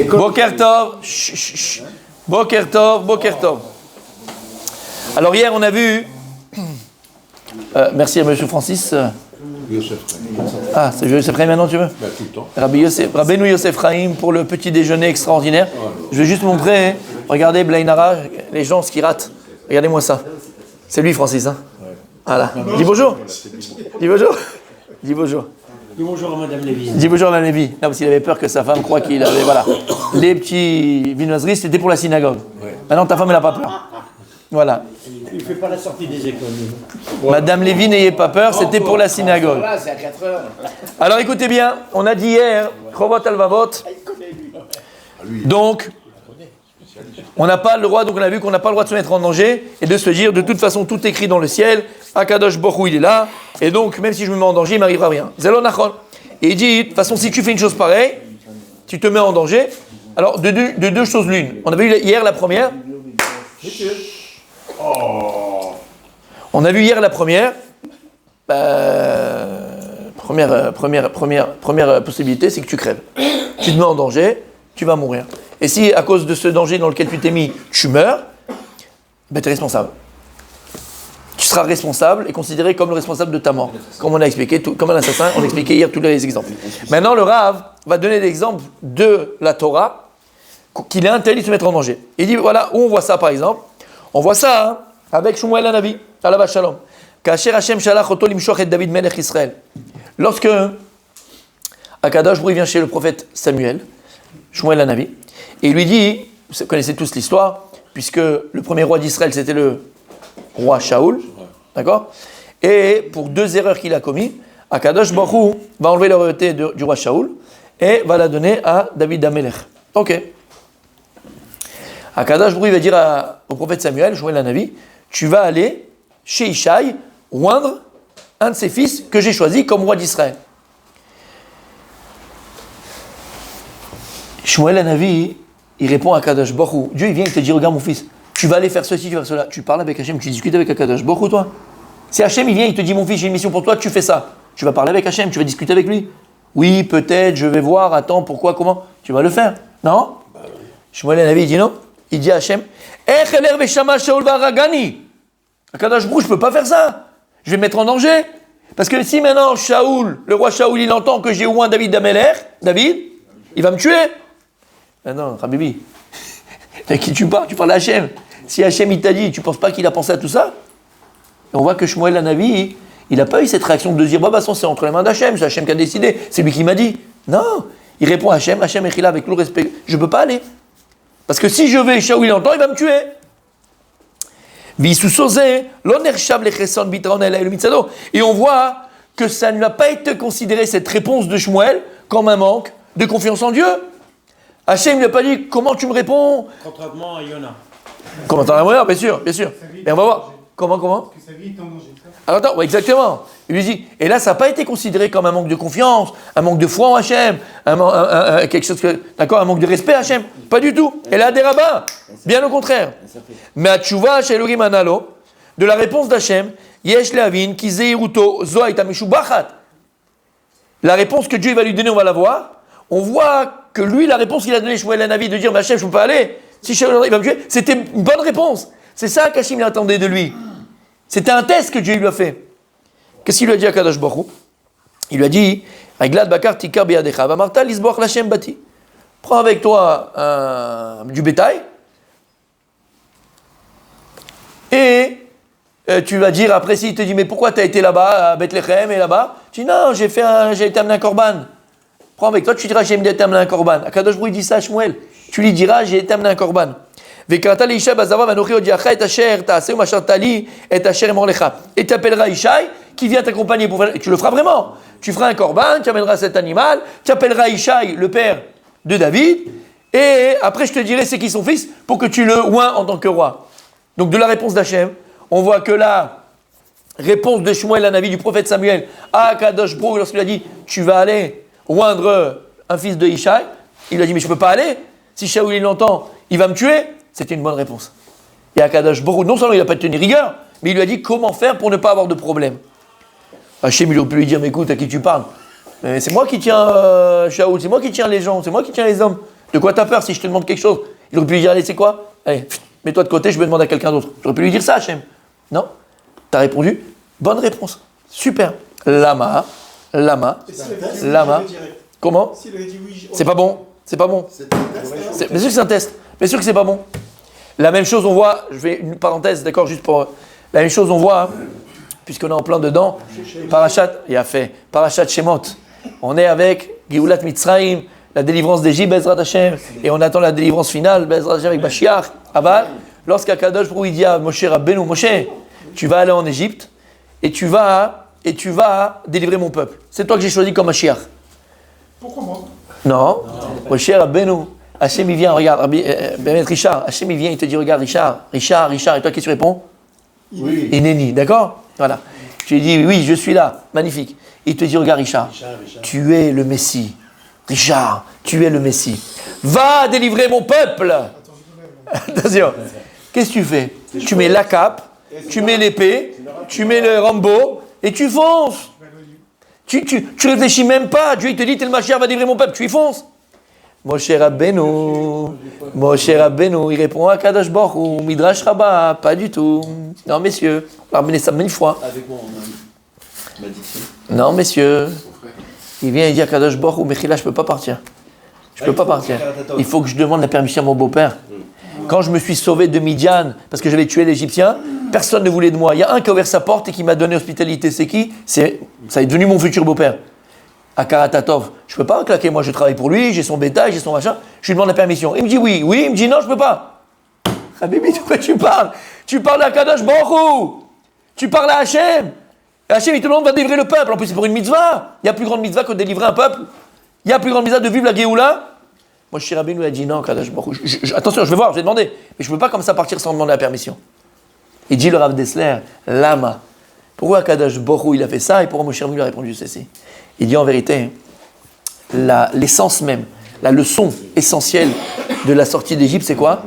Boker Tov. Chut, chut, chut. Boker Tov, Boker Tov. Alors hier on a vu... merci à M. Francis. Ah, c'est Yosef Chaim maintenant tu veux? Bah, tout le temps. Rabbeinu Yosef Chaim pour le petit déjeuner extraordinaire. Je vais juste montrer, regardez Blainara, les gens ce qu'ils ratent. Regardez-moi ça. C'est lui Francis, hein? Voilà. Dis bonjour. Dis bonjour. Dis bonjour. Dis bonjour à Madame Lévy. Dis bonjour à Madame Lévy. Non, parce qu'il avait peur que sa femme croie qu'il avait, voilà. Les petits viennoiseries, c'était pour la synagogue. Maintenant, ta femme, elle n'a pas peur. Voilà. Il ne fait pas la sortie des écoles. Madame Lévy, n'ayez pas peur, c'était pour la synagogue. Voilà, c'est à 4 heures. Alors écoutez bien, on a dit hier, Chovot Alvavot. Donc, on n'a pas le droit, donc on a vu qu'on n'a pas le droit de se mettre en danger et de se dire, de toute façon, tout est écrit dans le ciel, Akadosh Baruch Hu, il est là, et donc, même si je me mets en danger, il ne m'arrivera rien. Zalon Nachon. Et il dit, de toute façon, si tu fais une chose pareille, tu te mets en danger. Alors, de deux choses l'une. On a vu hier la première. On a vu hier la première. Première possibilité, c'est que tu crèves. Tu te mets en danger, tu vas mourir. Et si, à cause de ce danger dans lequel tu t'es mis, tu meurs, ben tu es responsable. Tu seras responsable et considéré comme le responsable de ta mort. Comme on a expliqué, comme un assassin, on a expliqué hier tous les exemples. Maintenant, le Rav va donner l'exemple de la Torah, qu'il est interdit de se mettre en danger. Il dit, voilà, où on voit ça par exemple? On voit ça hein, avec Shmuel Hanavi, Alav Shalom. Kasher Hashem shalach oto limshoch et David melech Israël. Lorsque Akadosh Baruch Hu vient chez le prophète Samuel, Shmuel Hanavi, et il lui dit, vous connaissez tous l'histoire, puisque le premier roi d'Israël c'était le roi Shaoul, d'accord? Et pour 2 erreurs qu'il a commises, Akadosh Baruch Hu va enlever la royauté du roi Shaoul et va la donner à David Amelech. Ok. Akadosh Baruch Hu va dire au prophète Samuel, Shmuel Hanavi, tu vas aller chez Ishaï oindre un de ses fils que j'ai choisi comme roi d'Israël. Shmuel Hanavi, il répond à Akadosh Baruch Hu. Dieu il vient, il te dit, regarde mon fils, tu vas aller faire ceci, tu vas faire cela. Tu parles avec Hachem, tu discutes avec Akadosh Baruch Hu, toi. Si Hachem il vient, il te dit, mon fils, j'ai une mission pour toi, tu fais ça. Tu vas parler avec Hachem, tu vas discuter avec lui. Oui, peut-être, je vais voir, attends, pourquoi, comment. Tu vas le faire. Non? Shmuel Hanavi, il dit non. Il dit à Hachem, Akadosh Baruch Hu, je peux pas faire ça. Je vais me mettre en danger. Parce que si maintenant Shaoul, le roi Shaoul, il entend que j'ai oint David d'Amelech, David, il va me tuer. Ah non, Habibi, à qui tu parles? Tu parles à Hachem. Si Hachem il t'a dit, tu penses pas qu'il a pensé à tout ça? Et on voit que Shmuel Hanavi, il n'a pas eu cette réaction de dire, bah c'est entre les mains d'Hachem, c'est Hachem qui a décidé, c'est lui qui m'a dit. Non, il répond à Hachem, Hachem est là avec tout le respect, je peux pas aller. Parce que si je vais, Shaoul il entend, il va me tuer. Et on voit que ça ne va pas été considéré, cette réponse de Shmuel, comme un manque de confiance en Dieu. Hachem ne lui a pas dit, comment tu me réponds? Contrairement à Yona. Comment t'en as moyen? Bien sûr, bien sûr. Et on va voir. Comment? Que sa vie est en danger. Alors attends, ouais, exactement. Il lui dit, et là, ça n'a pas été considéré comme un manque de confiance, un manque de foi en Hachem, quelque chose que, d'accord, un manque de respect à Hachem. Pas du tout. Et là, des rabbins, bien au contraire. Mais à Tchouva, chez Elohim Analo, de la réponse d'Hachem, Yesh Leavin, ki zeiruto zo haïta meshubachat. La réponse que Dieu va lui donner, on va la voir. On voit que lui, la réponse qu'il a donnée Shmuel Hanavi de dire, Hachem, je ne peux pas aller. Si Shaoul il va me tuer, c'était une bonne réponse. C'est ça qu'Hachem il attendait de lui. C'était un test que Dieu lui a fait. Qu'est-ce qu'il lui a dit à Kadosh Baruch Hu? Il lui a dit, Aiglad bakar tikar beyadecha, vamarta lisboach l'Hashem bati. Prends avec toi du bétail et tu vas dire après s'il te dit mais pourquoi tu as été là-bas à Bethléem et là-bas? Tu dis non, j'ai été amené un korban. Prends avec toi, tu diras j'ai été amené un korban. Kadosh Baruch Hu dit ça à Shmuel. Tu lui diras j'ai été amené un korban. Et tu appelleras Ishaï qui vient t'accompagner pour faire. Tu le feras vraiment. Tu feras un korban, tu amèneras cet animal, tu appelleras Ishaï, le père de David, et après je te dirai c'est qui son fils pour que tu le oins en tant que roi. Donc de la réponse d'Hachem, on voit que la réponse de Shmuel Hanavi du prophète Samuel à Kadosh Baruch Hu lorsqu'il a dit tu vas aller oindre un fils de Ishaï, il a dit mais je ne peux pas aller. Si Shaoul il l'entend, il va me tuer. C'était une bonne réponse. Et Akadosh Baruch Hu, non seulement il n'a pas tenu rigueur, mais il lui a dit comment faire pour ne pas avoir de problème. Hachem, il aurait pu lui dire, mais écoute, à qui tu parles? C'est moi qui tiens Shaoul, c'est moi qui tiens les gens, c'est moi qui tiens les hommes. De quoi t'as peur si je te demande quelque chose? Il aurait pu lui dire, allez, c'est quoi? Allez, mets-toi de côté, je vais demander à quelqu'un d'autre. J'aurais pu lui dire ça, Hachem. Non? T'as répondu? Bonne réponse. Super. Lama. Comment? C'est pas bon. C'est pas bon. Bien sûr que c'est un test. Bien sûr que c'est pas bon. La même chose, on voit, je fais une parenthèse, d'accord, juste pour. La même chose, on voit, puisqu'on est en plein dedans, Parashat Shemot. On est avec Geulat Mitzrayim, la délivrance d'Égypte, Bezrat Hashem, et on attend la délivrance finale, Bezrat Hashem avec Mashiach. Aval, lorsqu'Akadosh Baruch Hu il dit à Moshe Rabbeinu, Moshe, tu vas aller en Égypte et tu vas délivrer mon peuple. C'est toi que j'ai choisi comme Mashiach. Pourquoi moi? Non. Moshe Rabbeinu, Hashem il vient, regarde, Richard, Hashem il vient, il te dit, regarde Richard, et toi qu'est-ce que tu réponds? Oui. Inéni, d'accord? Voilà. Tu lui dis, oui, je suis là, magnifique. Il te dit, regarde Richard, tu es le Messie. Richard, tu es le Messie. Va délivrer mon peuple. Attention. Qu'est-ce que tu fais? Tu mets la cape, tu mets l'épée, tu mets le Rambo et tu fonces. Tu réfléchis même pas. Dieu il te dit, tel Mashiach va délivrer mon peuple. Tu y fonces. Moshe Rabbeinu, il répond à Kadosh Baruch Hu, Midrash Rabbah, pas du tout. Non, messieurs, ramenez ça 1000 fois. Avec moi, on m'a dit. Non, messieurs. Il vient et dit à Kadosh Baruch Hu, Mechila, je peux pas partir. Je peux pas partir. Il faut que je demande la permission à mon beau-père. Quand je me suis sauvé de Midian, parce que j'avais tué l'Égyptien, personne ne voulait de moi. Il y a un qui a ouvert sa porte et qui m'a donné hospitalité. C'est qui? Ça est devenu mon futur beau-père. À Karatatov. Je peux pas claquer, moi je travaille pour lui, j'ai son bétail, j'ai son machin. Je lui demande la permission. Il me dit oui, il me dit non, je peux pas. Habibi, de quoi tu parles? Tu parles à Kadosh Baruch Hu. Tu parles à Hachem. Hachem, il te demande de délivrer le peuple. En plus, c'est pour une mitzvah. Il y a plus grande mitzvah que de délivrer un peuple. Il y a plus grande mitzvah de vivre la Géoula. Moi, Moshe Rabbeinu lui a dit non, Kadosh Baruch Hu. Attention, je vais voir, je vais demander. Mais je ne peux pas comme ça partir sans demander la permission. Il dit le Rav Dessler, Lama. Pourquoi Kadosh Baruch Hu il a fait ça et pourquoi Moshe Rabbeinu lui a répondu ceci? Il dit en vérité, l'essence même, la leçon essentielle de la sortie d'Égypte, c'est quoi?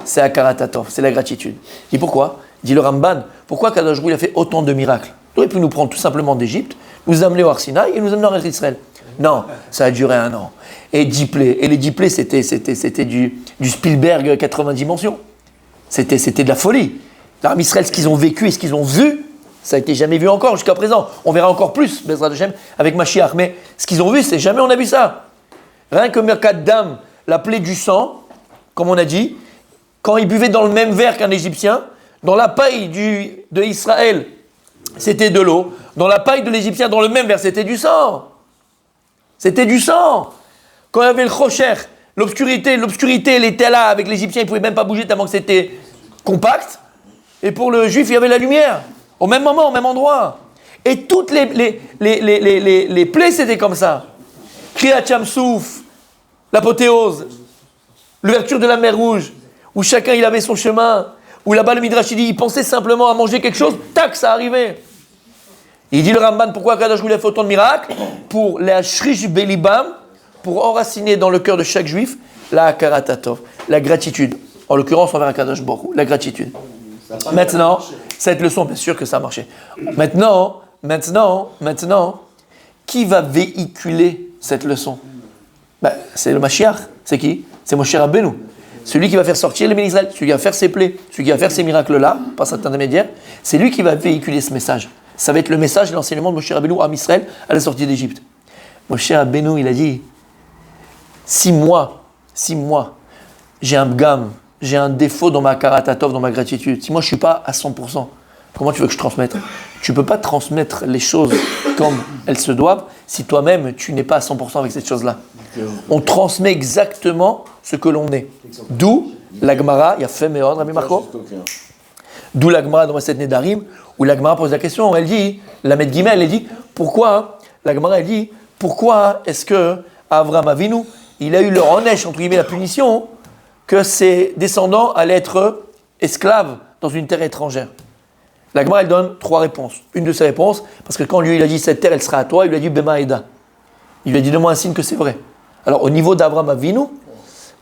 C'est Akaratatov, c'est la gratitude. Il dit pourquoi? Il dit le Ramban, pourquoi Kadosh Baruch Hu il a fait autant de miracles? Il aurait pu nous prendre tout simplement d'Égypte, nous amener au Arsinaï et nous amener en Israël. Non, ça a duré 1 an. Et 10 plaies. Et les 10 plaies, c'était du Spielberg 80 dimensions. C'était de la folie. L'Arme Israël, ce qu'ils ont vécu et ce qu'ils ont vu, ça n'a été jamais vu encore jusqu'à présent. On verra encore plus, Bezrat Hashem, avec Mashiach. Mais ce qu'ils ont vu, c'est jamais on a vu ça. Rien que Merkat Dam, la plaie du sang, comme on a dit, quand ils buvaient dans le même verre qu'un Égyptien, dans la paille de Israël, c'était de l'eau. Dans la paille de l'Égyptien, dans le même verre, c'était du sang. C'était du sang. Quand il y avait le Chocher, l'obscurité, elle était là avec l'Égyptien, il ne pouvait même pas bouger tellement que c'était compact. Et pour le Juif, il y avait la lumière. Au même moment, au même endroit. Et toutes les plaies, c'était comme ça. Kriyat Yam-Souf, l'apothéose, l'ouverture de la mer Rouge, où chacun il avait son chemin, où là-bas le Midrash il pensait simplement à manger quelque chose, tac, ça arrivait. Il dit le Ramban, pourquoi Kadosh Baruch Hu a fait autant de miracles? Pour la shrish belibam, pour enraciner dans le cœur de chaque juif la Akaratatov, la gratitude. En l'occurrence envers Kadosh Baruch Hu, la gratitude. Maintenant, cette leçon, bien sûr que ça a marché. Maintenant, qui va véhiculer cette leçon? C'est le Mashiach. C'est qui? C'est Moshe Rabbeinu. Celui qui va faire sortir les Israël, celui qui va faire ses plaies, celui qui va faire ces miracles-là, par cet intermédiaire, c'est lui qui va véhiculer ce message. Ça va être le message et l'enseignement de Moshe Rabbeinu à Israël à la sortie d'Égypte. Moshe Rabbeinu, il a dit, si moi, j'ai un bgam, j'ai un défaut dans ma karatatov, dans ma gratitude, si moi je ne suis pas à 100%, comment tu veux que je transmette? Tu ne peux pas transmettre les choses comme elles se doivent si toi-même tu n'es pas à 100% avec cette chose-là. On transmet exactement ce que l'on est. D'où la Gemara, il y a fait Meod, Rabbi Marco. D'où la Gemara dans Maset Nedarim, où la Gemara pose la question, elle dit, la Met Gimel, elle dit, pourquoi, la Gemara, elle dit, pourquoi est-ce que Avraham Avinu, il a eu le renesh, entre guillemets, la punition, que ses descendants allaient être esclaves dans une terre étrangère? La Gemara, elle donne 3 réponses. Une de ces réponses, parce que quand lui, il a dit, cette terre, elle sera à toi, il lui a dit, Bema Eda. Il lui a dit, donne-moi un signe que c'est vrai. Alors, au niveau d'Avraham Avinu,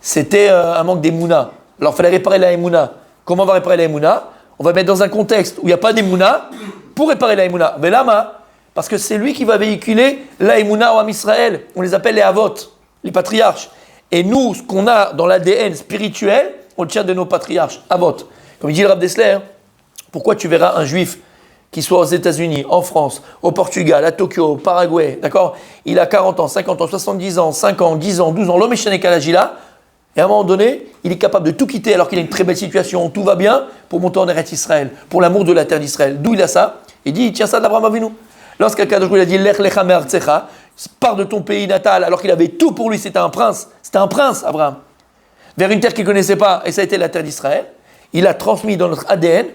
c'était un manque d'émouna. Alors, il fallait réparer la émouna. Comment on va réparer la émouna? On va mettre dans un contexte où il n'y a pas d'émouna pour réparer la émouna. Mais là, parce que c'est lui qui va véhiculer la émouna au Ham Israël. On les appelle les Avot, les patriarches. Et nous, ce qu'on a dans l'ADN spirituel, on le tient de nos patriarches, Avot. Comme il dit le Rav Dessler, pourquoi tu verras un juif qui soit aux États-Unis, en France, au Portugal, à Tokyo, au Paraguay, d'accord? Il a 40 ans, 50 ans, 70 ans, 5 ans, 10 ans, 12 ans, l'homme est chez Kalajila, et à un moment donné, il est capable de tout quitter alors qu'il a une très belle situation, tout va bien, pour monter en Eretz Israël, pour l'amour de la terre d'Israël. D'où il a ça? Il dit, tiens ça d'Abraham Avinu. Lorsqu'Akadosh il a dit, Lech lecha me'artzecha, pars de ton pays natal, alors qu'il avait tout pour lui, c'était un prince, Abraham, vers une terre qu'il ne connaissait pas, et ça a été la terre d'Israël, il a transmis dans notre ADN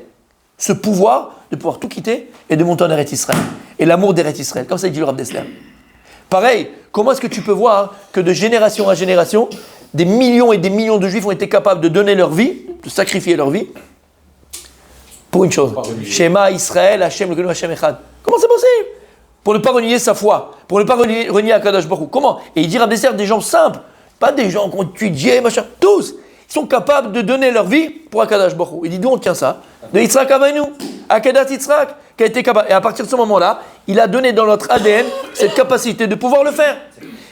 ce pouvoir de pouvoir tout quitter et de monter en Eretz Israël. Et l'amour d'Eretz Israël, comme ça dit le Rav Dessler. Pareil, comment est-ce que tu peux voir que de génération à génération, des millions et des millions de juifs ont été capables de donner leur vie, de sacrifier leur vie, pour une chose. Shema Israël, Hashem, le Hashem Echad. Comment c'est possible? Pour ne pas renier sa foi, pour ne pas renier Akadosh Baruch Hu. Comment? Et il dit Rav Dessler, des gens simples, pas des gens qui ont étudié, machin, tous. Ils sont capables de donner leur vie pour Akadosh Baruch Hu. Il dit d'où on tient ça? De Yitzhak Avinu, Akedat Yitzhak, qui a été capable. Et à partir de ce moment-là, il a donné dans notre ADN cette capacité de pouvoir le faire.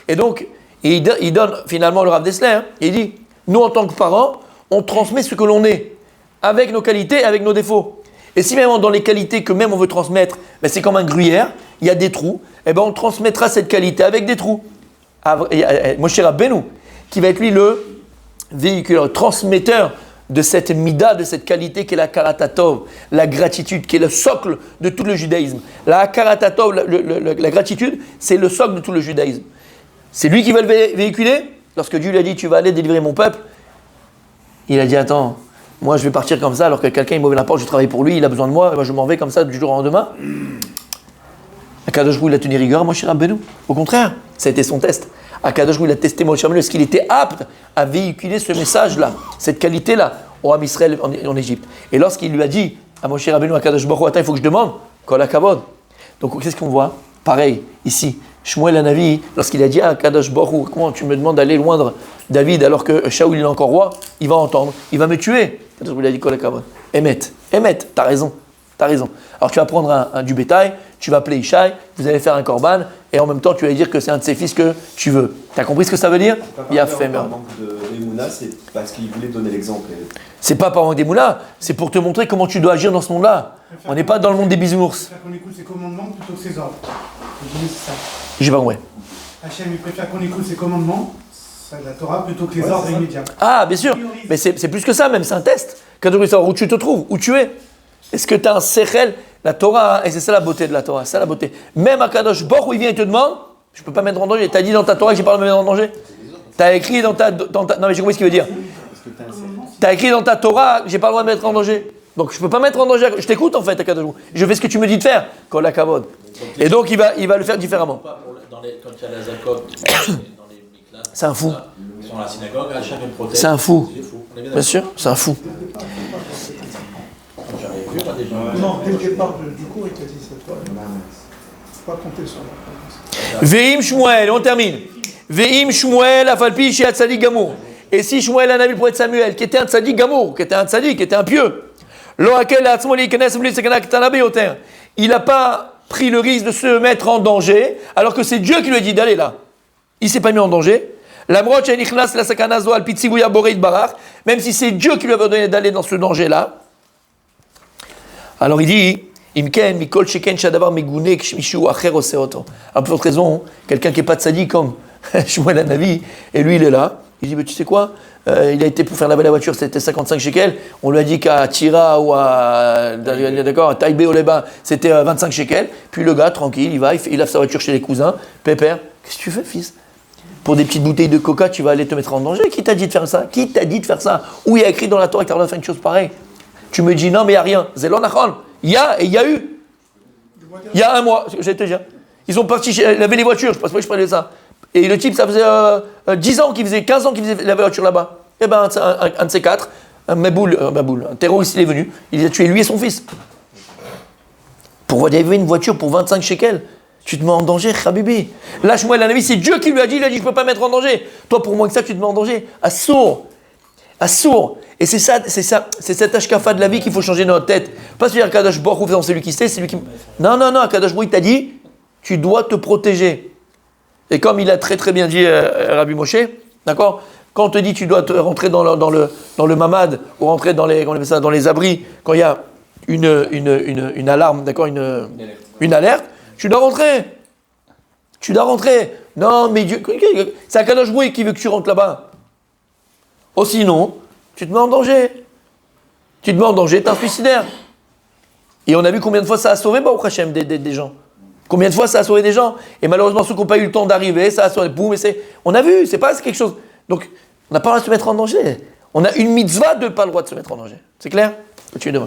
Et donc, il donne finalement le Rav Dessler, il dit, nous en tant que parents, on transmet ce que l'on est, avec nos qualités, avec nos défauts. Et si même dans les qualités que même on veut transmettre, ben c'est comme un gruyère, il y a des trous, et ben on transmettra cette qualité avec des trous. Moshe Rabbeinu, qui va être lui le véhicule, le transmetteur de cette mida, de cette qualité qui est la karatatov, la gratitude, qui est le socle de tout le judaïsme. La karatatov, la gratitude, c'est le socle de tout le judaïsme. C'est lui qui va le véhiculer. Lorsque Dieu lui a dit, tu vas aller délivrer mon peuple, il a dit, attends, moi je vais partir comme ça, alors que quelqu'un il m'ouvre la porte, je travaille pour lui, il a besoin de moi, moi je m'en vais comme ça du jour au lendemain. Akadosh Baruch Hu, il a tenu rigueur, Moshe Rabbeinu. Au contraire, ça a été son test. Akadosh Baruch Hu, il a testé Moshe Rabbeinu, est-ce qu'il était apte à véhiculer ce message-là, cette qualité-là, au Ham Israël en Égypte. Et lorsqu'il lui a dit à Moshe Rabbeinu, Akadosh Baruch Hu, attends, il faut que je demande, Kol HaKavod. Donc qu'est-ce qu'on voit? Pareil, ici, Shmuel Hanavi, lorsqu'il a dit à Akadosh Baruch Hu, comment tu me demandes d'aller loindre David alors que Shaoul il est encore roi, il va entendre, il va me tuer. Akadosh Baruch Hu, il a dit Kol HaKavod. Emet, t'as raison. Alors tu vas prendre du bétail, tu vas appeler Ishaï, vous allez faire un korban, et en même temps tu vas lui dire que c'est un de ses fils que tu veux. Tu as compris ce que ça veut dire? Il a fait par manque d'Emouna, c'est parce qu'il voulait donner l'exemple. C'est pas par manque d'Emouna, c'est pour te montrer comment tu dois agir dans ce monde-là. On n'est pas dans le monde des bisounours. Il préfère qu'on écoute ses commandements plutôt que ses ordres. Je dis c'est ça. J'ai pas compris. Hachem, il préfère qu'on écoute ses commandements, ça de la Torah, plutôt que les ordres immédiats. Ah, bien sûr. Mais c'est plus que ça même, c'est un test. Quand tu veux savoir où tu te trouves, où tu es. Est-ce que tu as un sechel? La Torah, et c'est ça la beauté de la Torah, c'est ça la beauté. Même à Kadosh Baruch Hu, il vient et te demande, je ne peux pas mettre en danger. Tu as dit dans ta Torah que j'ai pas le mettre en danger? Tu as écrit dans ta... Non mais j'ai compris ce qu'il veut dire. Tu as écrit dans ta Torah que j'ai pas le droit de mettre en danger. Donc je ne peux pas mettre en danger. Je t'écoute en fait à Kadosh Baruch Hu. Je fais ce que tu me dis de faire. Kol HaKavod. Et donc il va le faire différemment. Quand il y a la Zakob, dans les classes, C'est un fou. ils sont à la synagogue, Hachem le protège. C'est un fou. Il est fou. On est bien Bien sûr, c'est un fou. J'avais vu, moi, des gens. Non, dès le départ du cours, il t'a dit cette fois. Faut pas compter sur la réponse. Veim Shmuel, on termine. Veim Shmuel, afalpi chez Tzadik Gamour. Et si Shmuel a un avis pour être Samuel, qui était un Tzadik Gamour, qui était un Tzadik, qui était un pieux, il n'a pas pris le risque de se mettre en danger, alors que c'est Dieu qui lui a dit d'aller là. Il ne s'est pas mis en danger. Même si c'est Dieu qui lui avait donné d'aller dans ce danger-là. Alors il dit, à peu de raison, quelqu'un qui n'est pas de sadi comme Shmuel Hanavi, et lui il est là, il dit, mais tu sais quoi, il a été pour faire laver la voiture, c'était 55 shekels, on lui a dit qu'à Tira ou à Taïbé au Léba, c'était 25 shekels, puis le gars, tranquille, il lave sa voiture chez les cousins, pépère, qu'est-ce que tu fais fils? Pour des petites bouteilles de coca, tu vas aller te mettre en danger? Qui t'a dit de faire ça? Qui t'a dit de faire ça? Où il y a écrit dans la Torah que tu as le droit de faire une chose pareille? Tu me dis non, mais il n'y a rien. Zélon Achon. Il y a et il y a eu. Il y a un mois, je vais te dire. Ils sont partis laver les voitures, je ne sais pas si je parlais de ça. Et le type, ça faisait 10 ans qu'il faisait, 15 ans qu'il faisait laver la voiture là-bas. Et bien, un de ces quatre, un terroriste, il est venu, il a tué lui et son fils. Pour laver une voiture pour 25 shekels, tu te mets en danger, Habibi. Là, Shmuel Hanavi, c'est Dieu qui lui a dit, je ne peux pas mettre en danger. Toi, pour moins que ça, tu te mets en danger. Assourd. Et c'est cette ashkafa de la vie qu'il faut changer dans notre tête. Pas se dire Kadosh Baruch Hu, c'est lui qui sait, c'est lui qui... Non, Kadosh Baruch Hu, t'a dit, tu dois te protéger. Et comme il a très très bien dit Rabbi Moshe, D'accord? Quand on te dit que tu dois rentrer dans le mamad ou rentrer dans les, comment on appelle ça, dans les abris, quand il y a une alarme, d'accord, une alerte, tu dois rentrer. Tu dois rentrer. Non, mais Dieu, c'est Akadosh Brouhi qui veut que tu rentres là-bas. Oh, sinon, tu te mets en danger. Tu te mets en danger, t'es un suicidaire. Et on a vu combien de fois ça a sauvé Baruch Hashem des gens. Combien de fois ça a sauvé des gens. Et malheureusement, ceux qui n'ont pas eu le temps d'arriver, ça a sauvé. Boum, on a vu, c'est quelque chose. Donc, on n'a pas le droit de se mettre en danger. On a une mitzvah de pas le droit de se mettre en danger. C'est clair? Tu es demain.